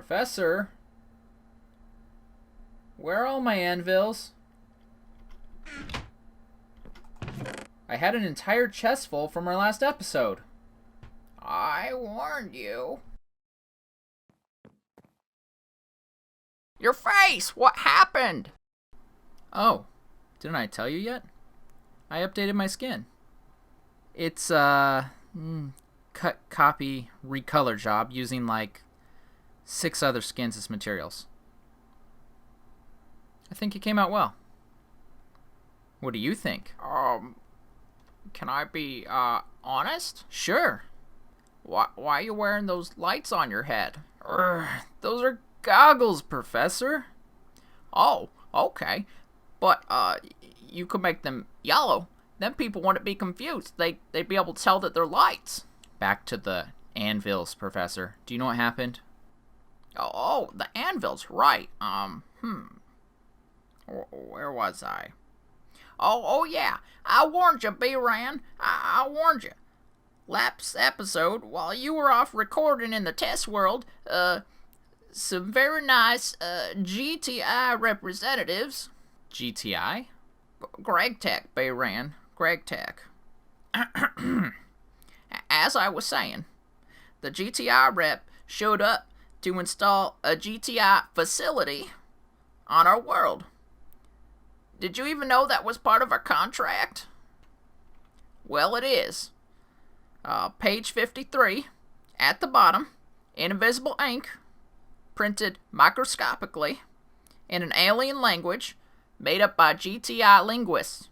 Professor? Where are all my anvils? I had an entire chest full from our last episode. I warned you. Your face! What happened? Oh, didn't I tell you yet? I updated my skin. It's cut, copy, recolor job using like 6 other skins as materials. I think it came out well. What do you think? Can I be, honest? Sure. Why are you wearing those lights on your head? Those are goggles, Professor. Oh, okay. But, you could make them yellow. Then people wouldn't be confused. They'd be able to tell that they're lights. Back to the anvils, Professor. Do you know what happened? Oh, the anvils, right. Where was I? Oh, yeah. I warned you, bRanN. I warned you. Last episode, while you were off recording in the test world, some very nice, GTI representatives. GTI? GregTech, bRanN. GregTech. As I was saying, the GTI rep showed up to install a GTI facility on our world. Did you even know that was part of our contract? Well, it is. Page 53, at the bottom, in invisible ink, printed microscopically, in an alien language made up by GTI linguists.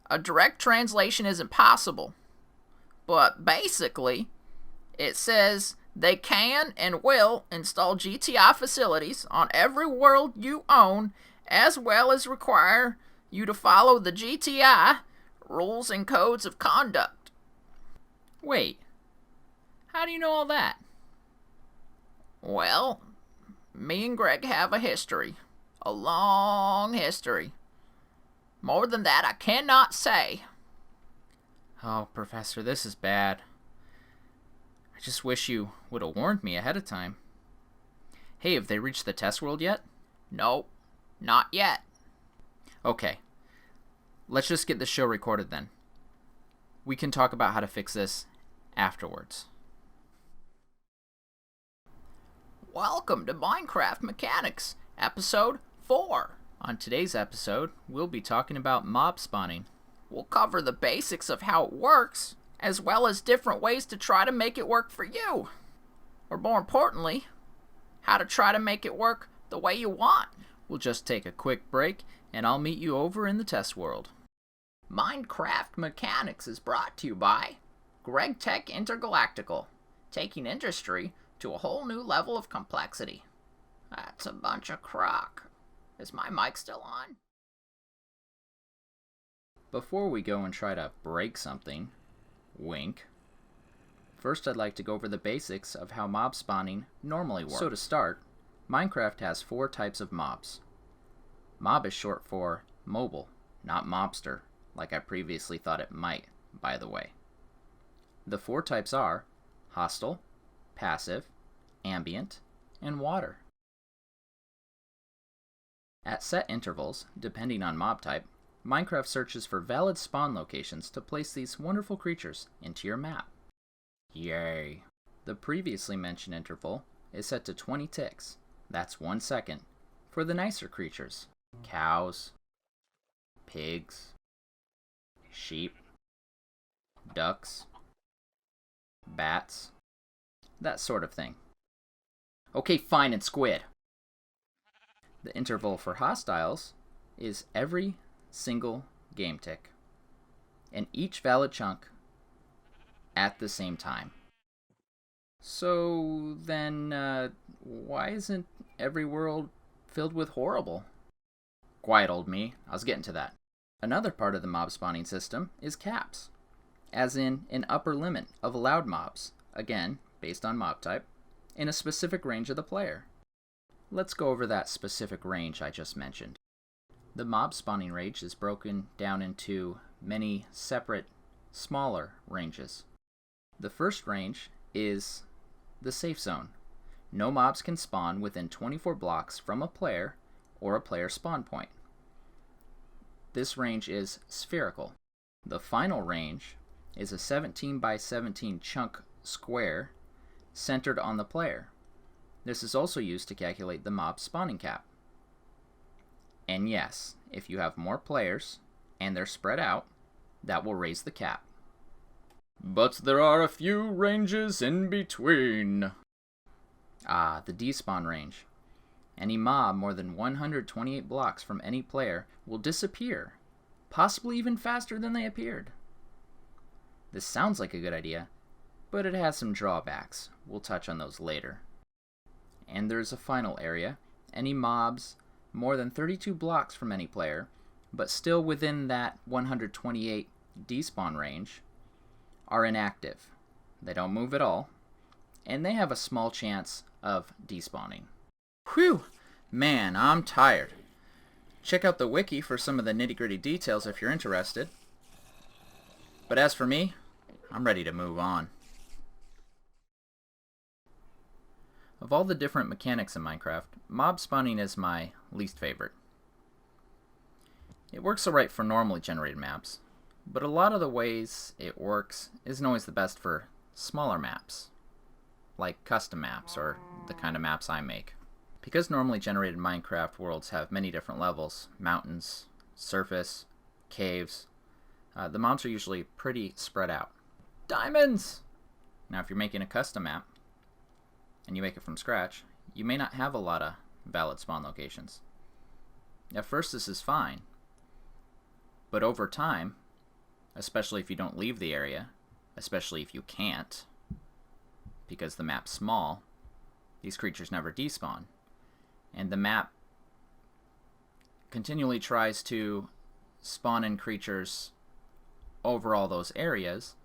A direct translation is impossible, but basically, it says they can and will install GTI facilities on every world you own, as well as require you to follow the GTI rules and codes of conduct. Wait, how do you know all that? Well, me and Greg have a history. A long history. More than that, I cannot say. Oh, Professor, this is bad. I just wish you would have warned me ahead of time. Hey, have they reached the test world yet? Nope, not yet. Okay, let's just get the show recorded then. We can talk about how to fix this afterwards. Welcome to Minecraft Mechanics, episode 4. On today's episode, we'll be talking about mob spawning. We'll cover the basics of how it works, as well as different ways to try to make it work for you. Or more importantly, how to try to make it work the way you want. We'll just take a quick break, and I'll meet you over in the test world. Minecraft Mechanics is brought to you by GregTech Intergalactical, taking industry to a whole new level of complexity. That's a bunch of crock. Is my mic still on? Before we go and try to break something, wink, first I'd like to go over the basics of how mob spawning normally works. So to start, Minecraft has 4 types of mobs. Mob is short for mobile, not mobster, like I previously thought it might, by the way. The 4 types are hostile, passive, ambient, and water. At set intervals, depending on mob type, Minecraft searches for valid spawn locations to place these wonderful creatures into your map. Yay! The previously mentioned interval is set to 20 ticks, that's 1 second, for the nicer creatures. Cows, pigs, sheep, ducks, bats, that sort of thing. Okay, fine, and squid. The interval for hostiles is every single game tick, and each valid chunk at the same time. So then, why isn't every world filled with horrible? Quiet, old me, I was getting to that. Another part of the mob spawning system is caps, as in an upper limit of allowed mobs, again, based on mob type, in a specific range of the player. Let's go over that specific range I just mentioned. The mob spawning range is broken down into many separate, smaller ranges. The first range is the safe zone, no mobs can spawn within 24 blocks from a player or a player spawn point. This range is spherical. The final range is a 17 by 17 chunk square centered on the player. This is also used to calculate the mob spawning cap. And yes, if you have more players and they're spread out, that will raise the cap. But there are a few ranges in between. The despawn range. Any mob more than 128 blocks from any player will disappear, possibly even faster than they appeared. This sounds like a good idea, but it has some drawbacks. We'll touch on those later. And there's a final area. Any mobs more than 32 blocks from any player, but still within that 128 despawn range, are inactive. They don't move at all, and they have a small chance of despawning. Whew! Man, I'm tired. Check out the wiki for some of the nitty-gritty details if you're interested. But as for me, I'm ready to move on. Of all the different mechanics in Minecraft, mob spawning is my least favorite. It works alright for normally generated maps, but a lot of the ways it works isn't always the best for smaller maps, like custom maps or the kind of maps I make. Because normally generated Minecraft worlds have many different levels, mountains, surface, caves, the mobs are usually pretty spread out. Diamonds! Now if you're making a custom map, and you make it from scratch, you may not have a lot of valid spawn locations. At first this is fine, but over time, especially if you don't leave the area, especially if you can't, because the map's small, these creatures never despawn. And the map continually tries to spawn in creatures over all those areas,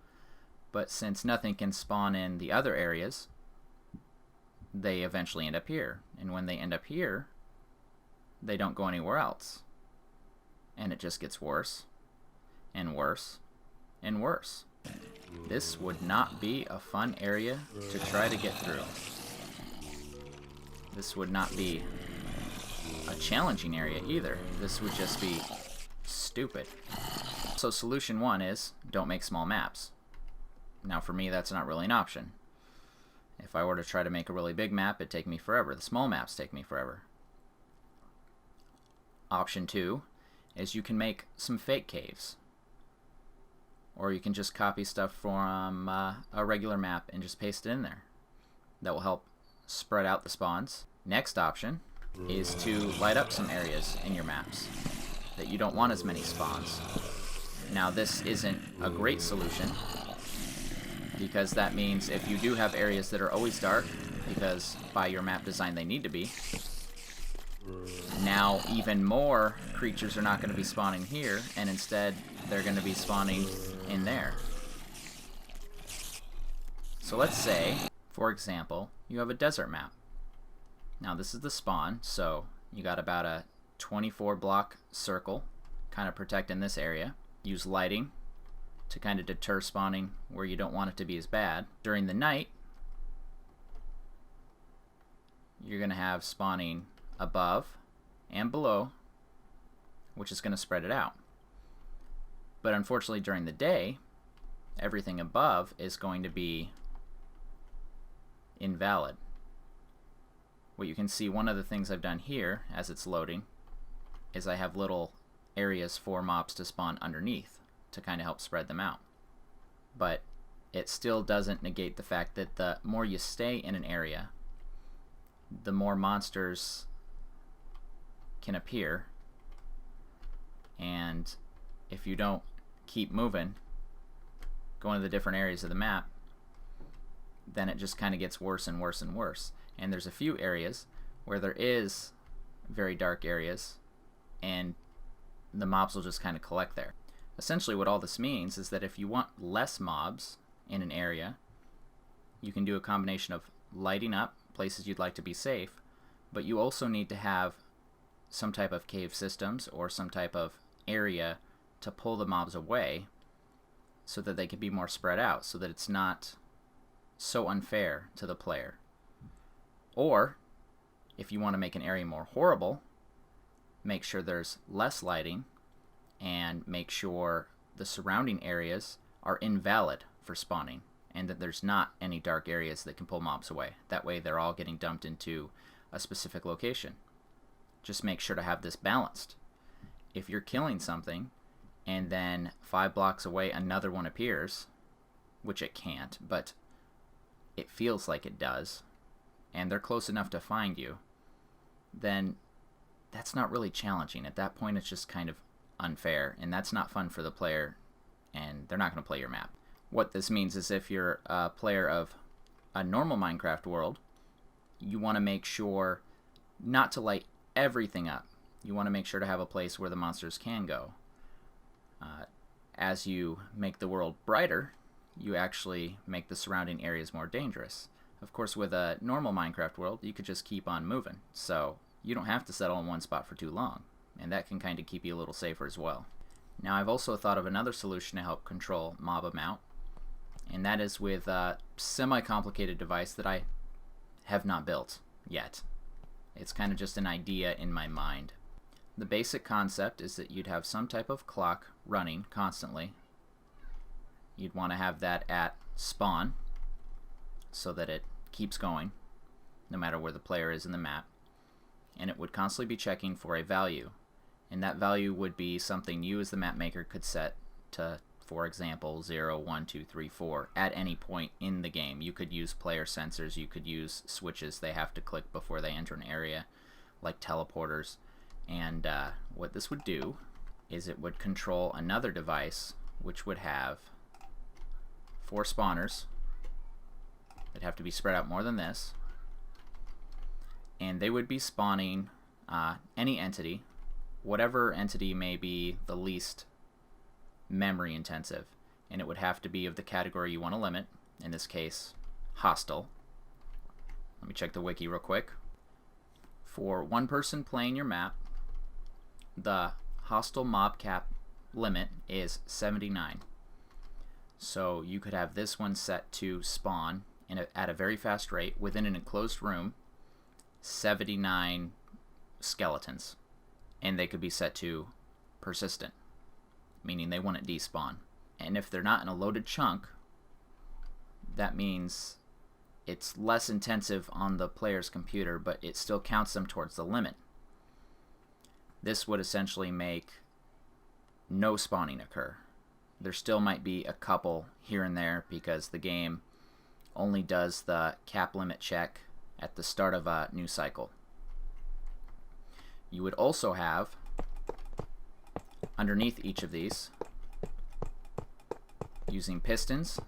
but since nothing can spawn in the other areas, they eventually end up here. And when they end up here, they don't go anywhere else. And it just gets worse and worse and worse. This would not be a fun area to try to get through. This would not be a challenging area either. This would just be stupid. So solution one is don't make small maps. Now for me that's not really an option. If I were to try to make a really big map, it'd take me forever. The small maps take me forever. Option two is you can make some fake caves. Or you can just copy stuff from a regular map and just paste it in there. That will help spread out the spawns. Next option is to light up some areas in your maps that you don't want as many spawns. Now this isn't a great solution, because that means if you do have areas that are always dark, because by your map design they need to be, now even more creatures are not going to be spawning here, and instead they're going to be spawning in there. So let's say, for example, you have a desert map. Now this is the spawn, so you got about a 24 block circle kind of protecting this area. Use lighting to kind of deter spawning where you don't want it to be as bad. During the night, you're going to have spawning above and below, which is going to spread it out. But unfortunately during the day, everything above is going to be invalid. What you can see, one of the things I've done here as it's loading is I have little areas for mobs to spawn underneath to kind of help spread them out. But it still doesn't negate the fact that the more you stay in an area, the more monsters can appear, and if you don't keep moving, going to the different areas of the map, then it just kind of gets worse and worse and worse. And there's a few areas where there is very dark areas, and the mobs will just kind of collect there. Essentially what all this means is that if you want less mobs in an area, you can do a combination of lighting up places you'd like to be safe, but you also need to have some type of cave systems or some type of area to pull the mobs away so that they can be more spread out, so that it's not so unfair to the player. Or, if you want to make an area more horrible, make sure there's less lighting and make sure the surrounding areas are invalid for spawning and that there's not any dark areas that can pull mobs away. That way they're all getting dumped into a specific location. Just make sure to have this balanced. If you're killing something and then 5 blocks away another one appears, which it can't, but it feels like it does, and they're close enough to find you, then that's not really challenging. At that point, it's just kind of unfair, and that's not fun for the player, and they're not going to play your map. What this means is if you're a player of a normal Minecraft world, you want to make sure not to light everything up. You want to make sure to have a place where the monsters can go. As you make the world brighter, you actually make the surrounding areas more dangerous. Of course, with a normal Minecraft world, you could just keep on moving, so you don't have to settle in one spot for too long, and that can kind of keep you a little safer as well. Now, I've also thought of another solution to help control mob amount, and that is with a semi-complicated device that I have not built yet. It's kind of just an idea in my mind. The basic concept is that you'd have some type of clock running constantly. You'd want to have that at spawn so that it keeps going no matter where the player is in the map, and it would constantly be checking for a value, and that value would be something you as the map maker could set to, for example, 0, 1, 2, 3, 4 at any point in the game. You could use player sensors, you could use switches they have to click before they enter an area, like teleporters. And what this would do is it would control another device which would have 4 spawners. They'd have to be spread out more than this, and they would be spawning any entity, whatever entity may be the least memory intensive, and it would have to be of the category you want to limit, in this case hostile. Let me check the wiki real quick. For one person playing your map, the hostile mob cap limit is 79. So you could have this one set to spawn at a very fast rate within an enclosed room 79 skeletons, and they could be set to persistent, meaning they wouldn't despawn. And if they're not in a loaded chunk, that means it's less intensive on the player's computer, but it still counts them towards the limit. This would essentially make no spawning occur. There still might be a couple here and there because the game only does the cap limit check at the start of a new cycle. You would also have, underneath each of these, using pistons,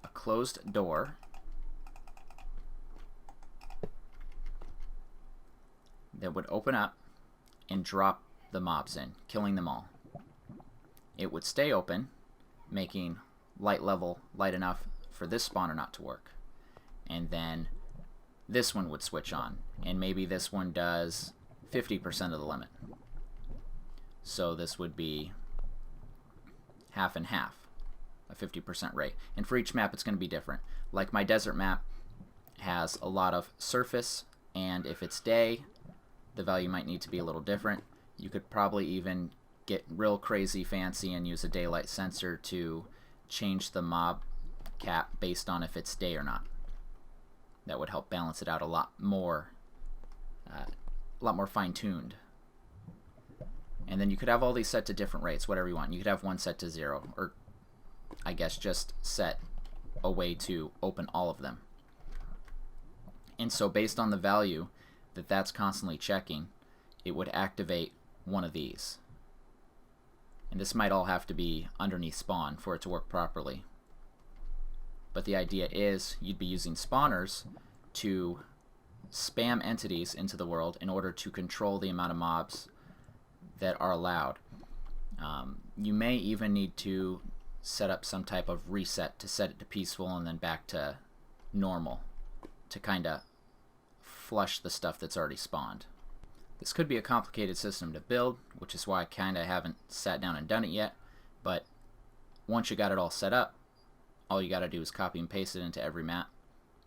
a closed door that would open up and drop the mobs in, killing them all. It would stay open, making light level light enough for this spawner not to work. And then this one would switch on, and maybe this one does 50% of the limit. So this would be half and half, a 50% rate. And for each map it's going to be different. Like my desert map has a lot of surface, and if it's day, the value might need to be a little different. You could probably even get real crazy fancy and use a daylight sensor to change the mob cap based on if it's day or not. That would help balance it out a lot more fine-tuned. And then you could have all these set to different rates, whatever you want. You could have one set to 0, or I guess just set a way to open all of them. And so based on the value that's constantly checking, it would activate one of these. And this might all have to be underneath spawn for it to work properly. But the idea is you'd be using spawners to spam entities into the world in order to control the amount of mobs that are allowed. You may even need to set up some type of reset to set it to peaceful and then back to normal to kind of flush the stuff that's already spawned. This could be a complicated system to build, which is why I kind of haven't sat down and done it yet, but once you got it all set up, all you got to do is copy and paste it into every map,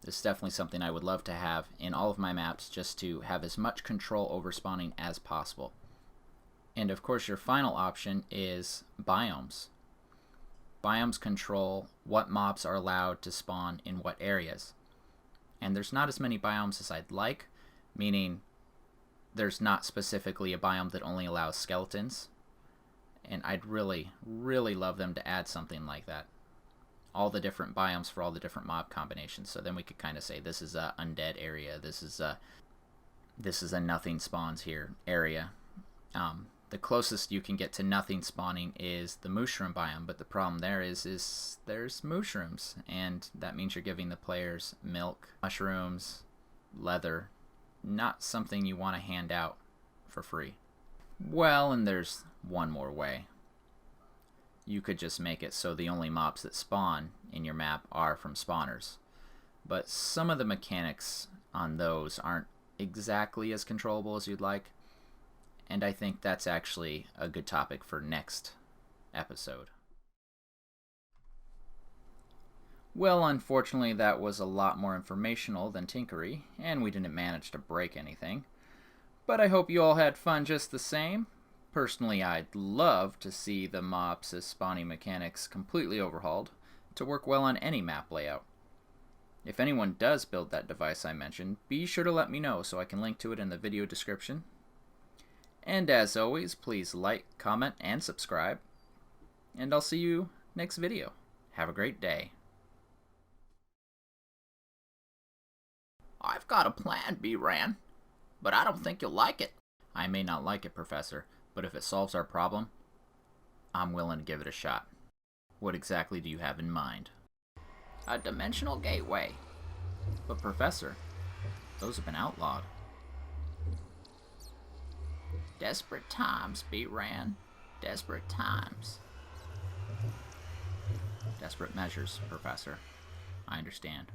This is definitely something I would love to have in all of my maps, just to have as much control over spawning as possible. And of course your final option is biomes. Biomes control what mobs are allowed to spawn in what areas. And there's not as many biomes as I'd like, meaning there's not specifically a biome that only allows skeletons. And I'd really, really love them to add something like that. All the different biomes for all the different mob combinations. So then we could kind of say this is a undead area, this is a nothing spawns here area. The closest you can get to nothing spawning is the mushroom biome, but the problem there is there's mushrooms, and that means you're giving the players milk, mushrooms, leather, not something you want to hand out for free. Well, and there's one more way. You could just make it so the only mobs that spawn in your map are from spawners, but some of the mechanics on those aren't exactly as controllable as you'd like. And I think that's actually a good topic for next episode. Well, unfortunately that was a lot more informational than tinkery, and we didn't manage to break anything. But I hope you all had fun just the same. Personally, I'd love to see the mobs as spawning mechanics completely overhauled to work well on any map layout. If anyone does build that device I mentioned, be sure to let me know so I can link to it in the video description. And as always, please like, comment, and subscribe. And I'll see you next video. Have a great day. I've got a plan, bRanN, but I don't think you'll like it. I may not like it, Professor, but if it solves our problem, I'm willing to give it a shot. What exactly do you have in mind? A dimensional gateway. But Professor, those have been outlawed. Desperate times, bRanN. Desperate times. Desperate measures, Professor. I understand.